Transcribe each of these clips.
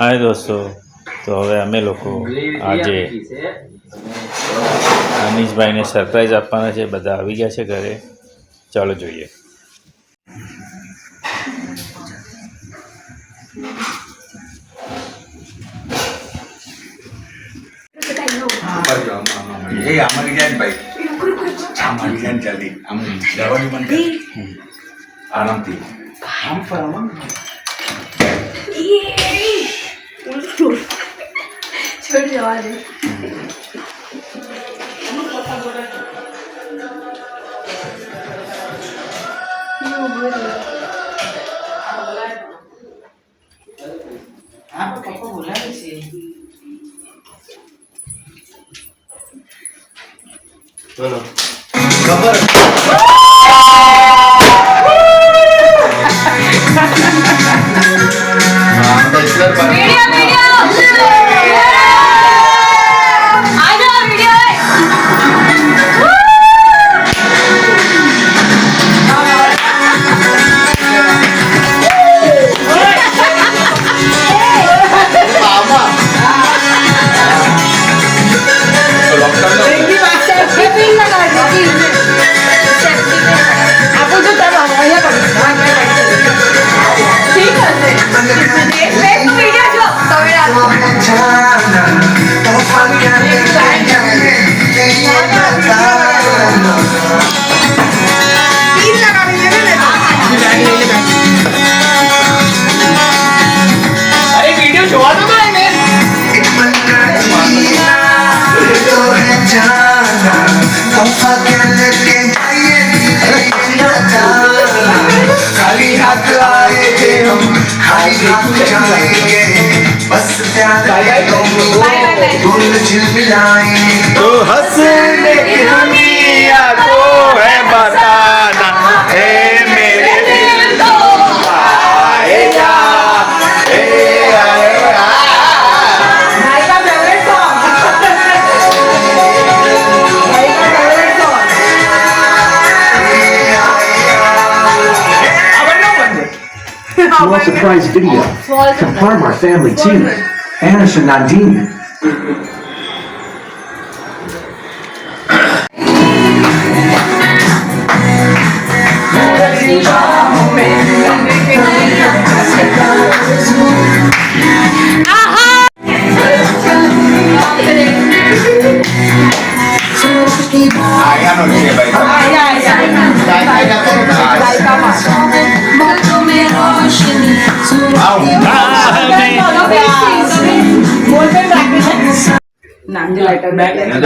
હાય દોસ્તો, તો હવે અમે લોકો આજે અનીશભાઈને સરપ્રાઈઝ આપવાના છે. બધા આવી ગયા છે ઘરે. ચાલો જોઈએ. આરામથી छोड़ जवा दे ચલો ખબર तो हंसने की दुनिया को है बताना, हे मेरे दिल तो आएगा, हे आएगा। भाई का फेवरेट सॉन्ग भाई का favourite song Small surprise video. Confirm our family too. Anish and Nadine.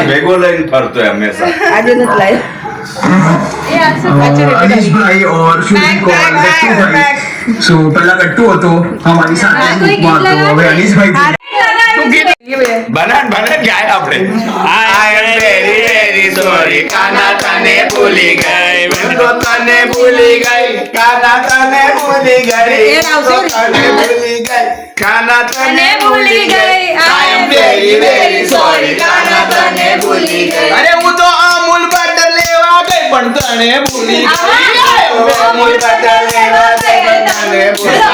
ભેગો લઈને ફરતો હંમેશા આજે નથી લાય અનીશ ભાઈ और श्रुति को गट्टू भाई सो पहला गट्टू હતો हमारी સાથે ગ્રુપમાં હતો હવે અનીશ ભાઈ બનાન ગાય આપણે આઈ એમ વેરી વેરી સોરી કાના તને ભૂલી ગઈ મેં તો તને ભૂલી ગઈ કાના તને ભૂલી ગઈ તને ભૂલી ગઈ કાના તને ભૂલી ગઈ આઈ એમ વેરી વેરી સોરી કાના તને ભૂલી ગઈ અરે હું તો અમૂલ બટર લેવા ગઈ પણ તને ભૂલી ગઈ અમૂલ બટર લેવા ગઈ પણ તને ભૂલી ગઈ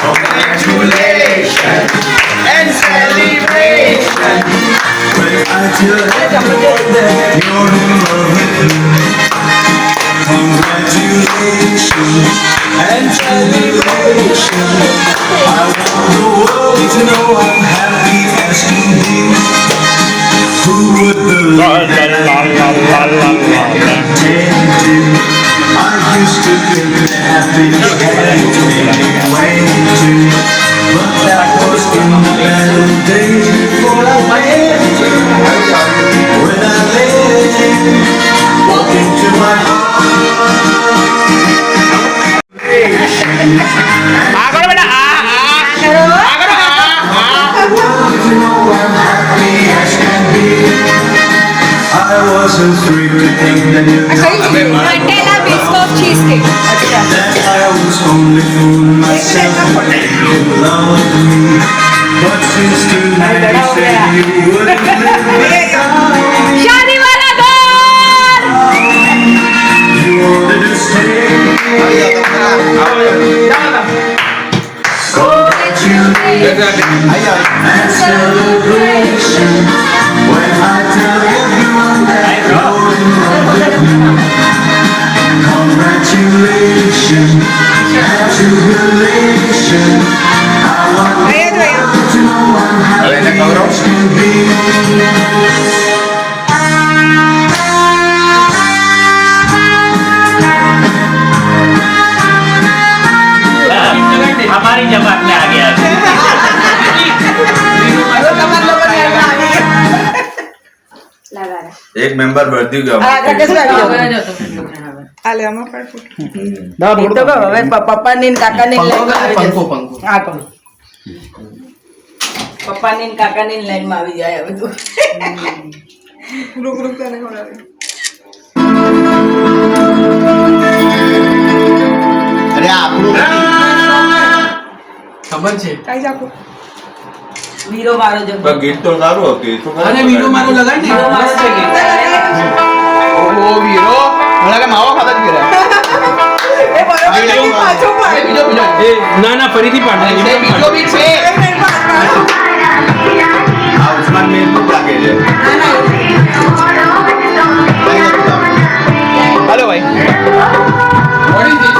Congratulations and celebration. I just that you're in love with me. Congratulations and celebration. I want the world to know I'm happy as can be. Who would believe that I used to think that happiness had to be way too. But that was in the better days before I went when I let walk into my I wasn't free to think that you Nutella biscuit cheesecake that I was only fooling myself that you loved me. But since tonight you said you wouldn't let me down. शादी वाला घर You wanted to stay. Congratulations. and celebration when I tell everyone that you're in love with me. Congratulations and jubilation. I want to know how yours can be. हमारी जमात में आ गया એક member ભરતી ગયો હવે પપ્પાની ને કાકાની પપ્પાની ને કાકાની લાઈન માં આવી જાય બધું અરે આપણું ખબર છે વીરો મારો જગ ગીત તો સારું હતું અને વીરો મારો લગાડ ને મસ્ત છે ગીત. ઓ વીરો મને કે માવો ખાતા જ ગયો ના ના ફરીથી પાડ બીજો બી છે આ ઉસ્માન મેન નું લાગે છે હાલો ભાઈ વોટ ઇઝ ધીસ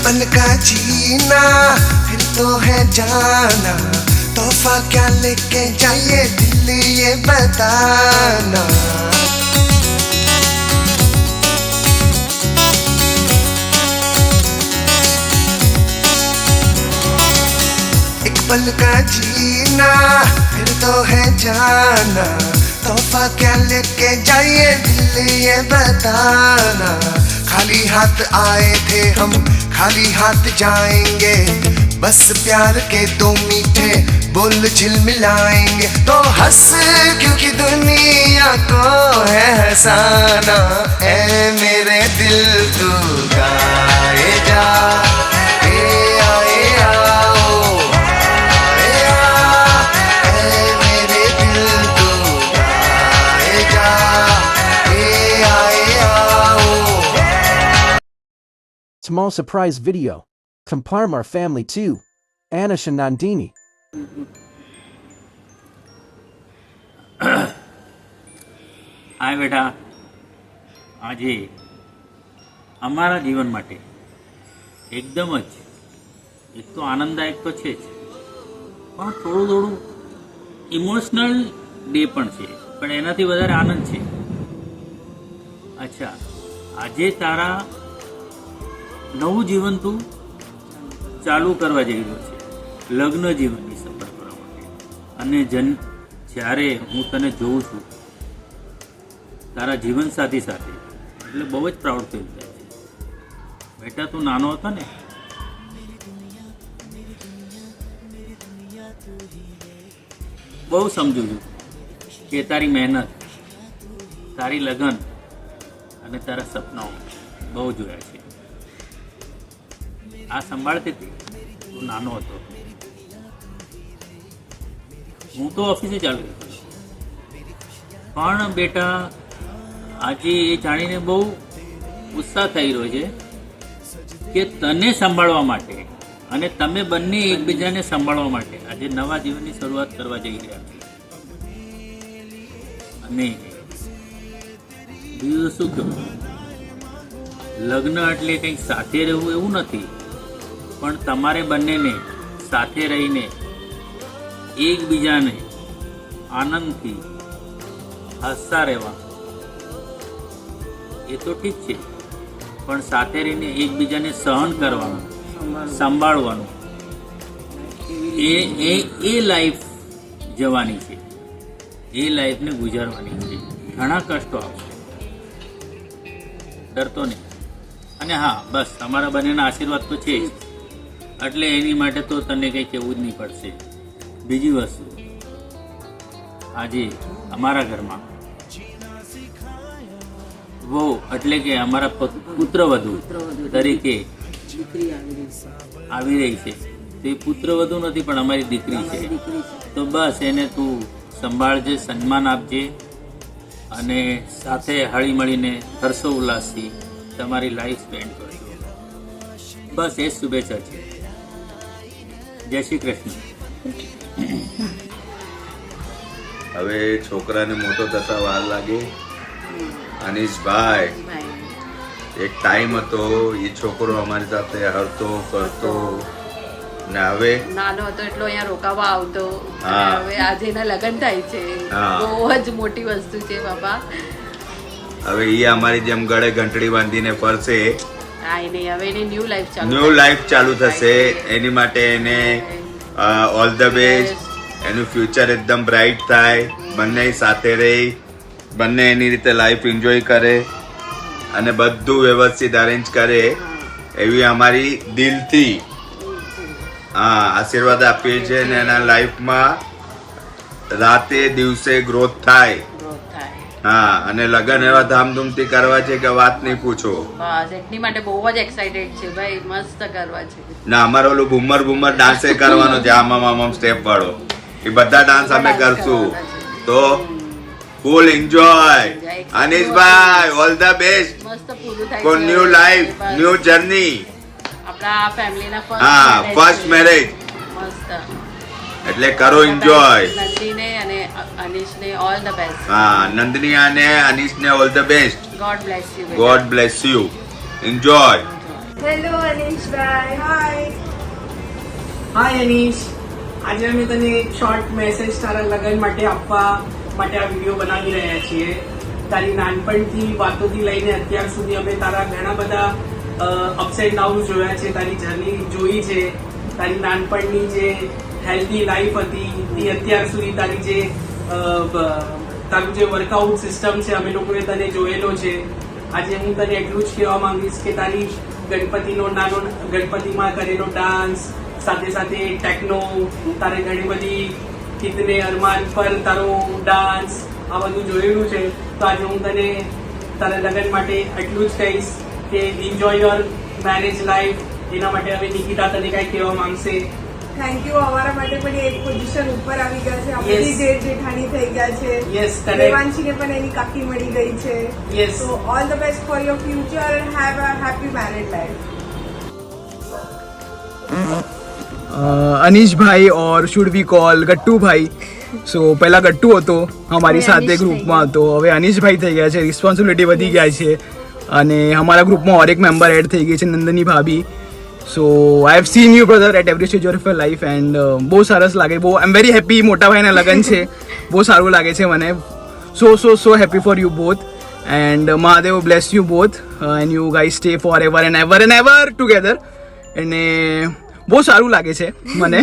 पल का जीना फिर तो है जाना तोहफा क्या लेके जाइए दिल ये बताना एक पल का जीना फिर तो है जाना तोहफा क्या लेके जाइए दिल ये बताना खाली हाथ आए थे हम खाली हाथ जाएंगे बस प्यार के दो मीठे बोल झिलमिलाएंगे तो हंस क्योंकि दुनिया को है हंसाना ऐ मेरे दिल तू गाए जा मेरे दिल तू गाए जा Small surprise video. Comparmar family 2. Anish and Nandini. આ બેટા આજે અમારા જીવન માટે એકદમ જ એક તો આનંદદાયક તો છે જ, પણ થોડું ઇમોશનલ ડે પણ છે, પણ એનાથી વધારે આનંદ છે. અચ્છા, આજે તારા નવું જીવન તું ચાલુ કરવા જઈ રહ્યો છે, લગ્ન જીવનની સફર કરવા માટે. અને જ્યારે હું તને જોઉં છું તારા જીવનસાથી સાથે, એટલે બહુ જ પ્રાઉડ ફીલ થાય છે. બેટા તું નાનો હતો ને બહુ સમજુ છું કે તારી મહેનત, તારી લગન અને તારા સપનાઓ બહુ જોયા છે. આ સંભાળતી હતી તું નાનો હતો. હું તો ઓફિસે ચાલુ હતો, પણ બેટા આજે એ જાણીને બહુ ઉત્સાહ થઈ રહ્યો છે કે તને સંભાળવા માટે અને તમે બંને એકબીજાને સંભાળવા માટે આજે નવા જીવનની શરૂઆત કરવા જઈ રહ્યા છે. અને બીજું શું કહું, લગ્ન એટલે કંઈક સાથે રહેવું એવું નથી, પણ તમારે બંનેને સાથે રહીને એકબીજાને આનંદથી હસતા રહેવા એ તો ઠીક છે, પણ સાથે રહીને એકબીજાને સહન કરવાનું, સંભાળવાનું, એ લાઈફ જવાની છે, એ લાઈફને ગુજારવાની છે. ઘણા કષ્ટો આવશે, ડરતો નહીં. અને હા, બસ અમારા બંનેના આશીર્વાદ તો છે જ, એટલે એની માટે તો તને કંઈ કહેવું જ નહીં પડશે. બીજી વસ્તુ, આજે અમારા ઘરમાં વહુ એટલે કે અમારા પુત્રવધુ તરીકે આવી રહી છે. તે પુત્રવધુ નથી પણ અમારી દીકરી છે. તો બસ એને તું સંભાળજે, સન્માન આપજે અને સાથે હળી મળીને હર્ષો ઉલ્લાસથી તમારી લાઈફ સ્પેન્ડ કરજો. બસ એ જ શુભેચ્છા છે. જય શ્રી કૃષ્ણ. હવે છોકરાને મોટો થતા વાર લાગે. અનીશભાઈ, એક ટાઈમ હતો એ છોકરો અમારી સાથે હરતો કરતો, ને હવે નાનો હતો એટલો અહીંયા રોકાવા આવતો. હા. હવે આજે એના લગ્ન થાય છે, હા. બહુ જ મોટી વસ્તુ છે બાપા. હવે એ અમારી જેમ ગળે ઘંટડી બાંધીને ફરશે. કાંઈ નહીં, હવે એની ન્યૂ લાઈફ ચાલુ ન્યૂ લાઈફ ચાલુ થશે. એની માટે એને ઓલ ધ બેસ્ટ. એનું ફ્યુચર એકદમ બ્રાઇટ થાય, બંને સાથે રહી, બંને એની રીતે લાઈફ એન્જોય કરે અને બધું વ્યવસ્થિત અરેન્જ કરે એવી અમારી દિલથી આશીર્વાદ આપીએ છીએ. અને એના લાઈફમાં રાતે દિવસે ગ્રોથ થાય. હા, અને લગ્ન એવા ધામધૂમથી કરવા છે કે વાત નહીં પૂછો. બસ એટલી માટે બહુ જ એક્સાઇટેડ છે ભાઈ, મસ્ત કરવા છે. ના, અમારો ઓલું ભૂમર ડાન્સ એ કરવાનો છે, આમામ સ્ટેપ વાળો. એ બધા ડાન્સ અમે કરશું. તો full enjoy. અનીશભાઈ, all the best મસ્ત પૂરું થાય for new life, new journey. આપણા ફેમિલીના ફર્સ્ટ મેરેજ મસ્ત. એટલે કરો એન્જોય. નંદીને અને અનીશને ઓલ ધ બેસ્ટ. હા, નંદની અને અનીશને all the best. God bless you. God bless you. Enjoy. Hello અનીશભાઈ. હાય. હાય અનીશ, આજે અમે તને એક શોર્ટ મેસેજ તારા લગ્ન માટે આપવા માટે આ વિડીયો બનાવી રહ્યા છીએ. તારી નાનપણથી વાતોથી લઈને અત્યાર સુધી અમે તારા ઘણા બધા અપ્સ એન્ડ ડાઉન જોયા છે, તારી જર્ની જોઈ છે. તારી નાનપણની જે હેલ્ધી લાઈફ હતી એ અત્યાર સુધી તારી જે તારું જે વર્કઆઉટ સિસ્ટમ છે અમે લોકોએ તને જોયેલો છે. આજે હું તને એટલું જ કહેવા માંગીશ કે તારી ગણપતિમાં કરેલો ડાન્સ, સાથે સાથે ટેકનો, તારે ઘણી બધી કિતને અરમાન પર તારો ડાન્સ, આ બધું જોયેલું છે. તો આજે હું તને તારા લગ્ન માટે એટલું જ કહીશ કે એન્જોય યોર મેરેજ લાઈફ. એના માટે હવે નિકિતા તને કાંઈ કહેવા માંગશે? Thank you. અમારા માટે પણ એક પોઝિશન ઉપર આવી ગયા છે, આપણી જેઠ જેઠાણી થઈ ગયા છે. યસ, દેવાંશીને પણ એની કાકી મળી ગઈ છે. Yes. So all the best for your future and have a happy marriage life. Anish भाई और शुड वी कॉल गट्टू भाई. સો પહેલા ગટ્ટુ હતો અમારી સાથે ગ્રુપમાં હતો, હવે અનીશભાઈ થઈ ગયા છે, રિસ્પોન્સિબિલિટી વધી ગયા છે અને અમારા ગ્રુપમાં ઓર એક મેમ્બર એડ થઈ ગઈ છે, નંદની ભાભી. So I have seen you brother at every stage of your life and બહુ સરસ લાગે, બહુ આઈ એમ વેરી હેપી. મોટા ભાઈના લગ્ન છે, બહુ સારું લાગે છે મને. So happy for you both and Mahadev bless you both and you guys stay four ever and ever together. અને બહુ સારું લાગે છે મને.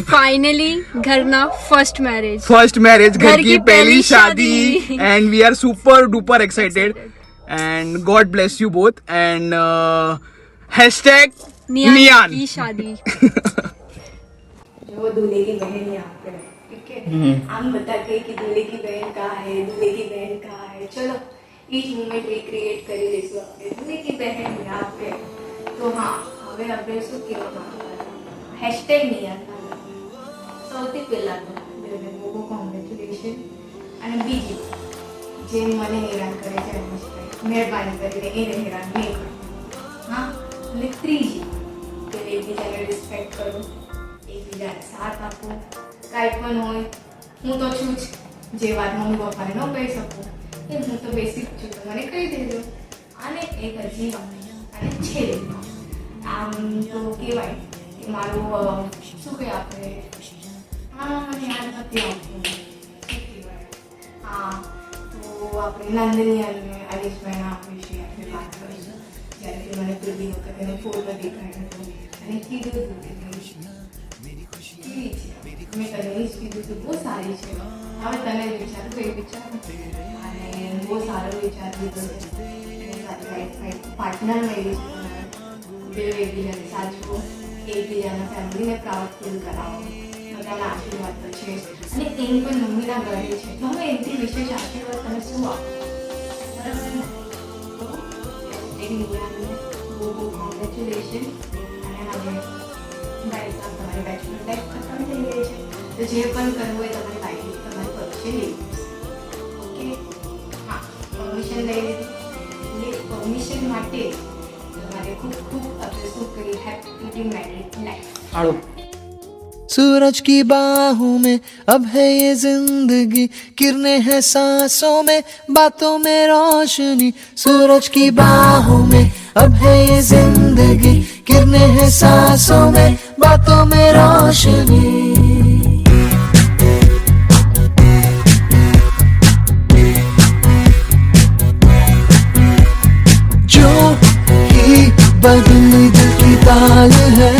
ફાઇનલી ઘરના ફર્સ્ટ મેરેજ ઘર કી પહેલી શાદી and we are super duper excited and God bless you both and #નિયાન की शादी. जो दूल्हे की बहन यहाँ पे है, ठीक है. हम बता गए कि दूल्हे की बहन कहाँ है, दूल्हे की बहन कहाँ है. चलो ईच मोमेंट रिक्रिएट કરી લેશું આપણે. दूल्हे की बहन यहाँ पे તો હા, હવે આપણે શું કહેવા માંગતા #નિયાન. સૌથી પહેલા તો બેને બહુ કોંગ્રેચ્યુલેશન. અને બીજી જે મને હેરાન કરે છે મહેરબાની કરીને એને હેરાન નહીં કરો. હા, અને ત્રીજી કે એકબીજાને રિસ્પેક્ટ કરો, એકબીજાને સાથ આપો. કાંઈ પણ હોય, હું તો છું જ, જે વાત મમ્મી પપ્પાને ન કહી શકું એ હું તો બેસિક છું, તો મને કહી દેજો. અને એક હજી અને છેલ્લે આમ તો કહેવાય કે મારું શું કહે આપણે મને યાદ નથી આવતું શું કહેવાય. હા, તો આપણે નંદની અને અનીશભાઈના વિશે આપણે વાત કરીશું. જ્યારે તે મને પહેલી વખત એને ફોટો દેખાડ્યો હતો અને કીધું હતું કે કેવી છે, મેં તને જ કીધું હતું બહુ સારી છે. હવે તને વિચારું એ વિચારું અને બહુ સારો વિચાર લીધો છે. સારી લાઈફ પાર્ટનર મળી છે. બે એકબીજાને સાચવો, એકબીજાના ફેમિલીને પ્રાઉડ ફીલ કરાવો. બધાના આશીર્વાદ તો છે અને એમ પણ મમ્મીના ઘરે છે, તો હવે એમથી વિશેષ આશીર્વાદ તમે શું આપો? બરાબર ને? તો બહુ બહુ કોંગ્રેચ્યુલેશન. અને હવે ગાઈસ તમારી બેચલર લાઈફ ખતમ થઈ ગઈ છે, તો જે પણ કરવું હોય તમારી લાઈફ તમારી પરમિશન લેવી પડશે. ઓકે, હા, પરમિશન લઈ લીધી. એ પરમિશન માટે તમારે ખૂબ ખૂબ આપણે શું કરીએ હેપી મેરિડ લાઈફ. सूरज की बाहों में अब है ये जिंदगी, किरणें हैं सांसों में, बातों में रोशनी. सूरज की बाहों में अब है ये जिंदगी, किरणें हैं सांसों में, बातों में रोशनी. जो ही बदली दिल की ताल है,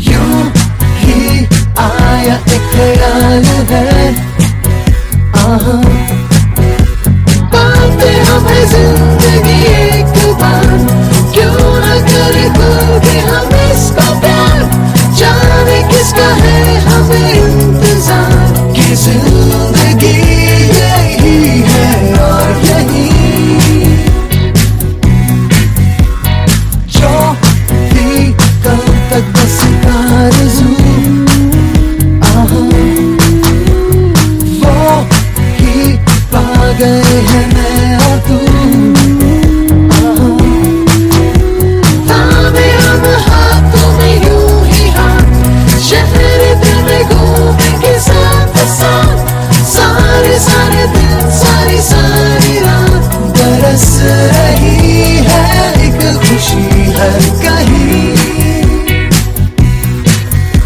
यूं ही आया एक ख्याल है. बातें हमें जिंदगी एक बार, क्यों न करे खुल के हम इसका प्यार. जाने किसका है हमें इंतजार, कि जिंदगी यही है और यही जो कब तक बस आरज़ू. वो ही पा गए हैं मैं और तू. थामे हम हाथों में यूं ही हाथ, शहर दिल में घूमेंगे साथ साथ. सारे सारे दिन सारी सारी रात बरस रही है एक खुशी हर कहीं.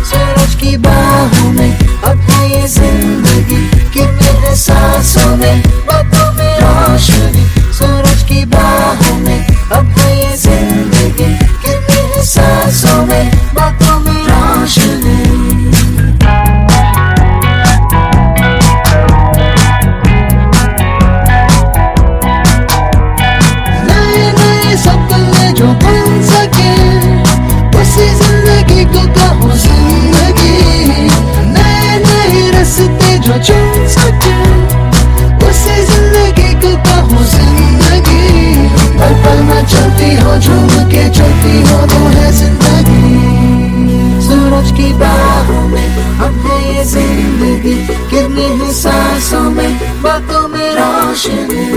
सूरज की बाहों में अब है ये जिंदगी, किरणें हैं सांसों में, बातों में रोशनी. सूरज की बाहों में अब है ये जिंदगी, किरणें हैं सांसों में, बातों में रोशनी. नए नए सपने जो बन सके, उसी जिंदगी को कहो जिंदगी. नए नए रास्ते जो चुन सके, उसी जिंदगी को कहो जिंदगी. पल पल में चलती हो, झूम के चलती हो, वो है जिंदगी. सूरज की बाहों में अब है ये जिंदगी, किरणें हैं सांसों में, बातों में रोशनी.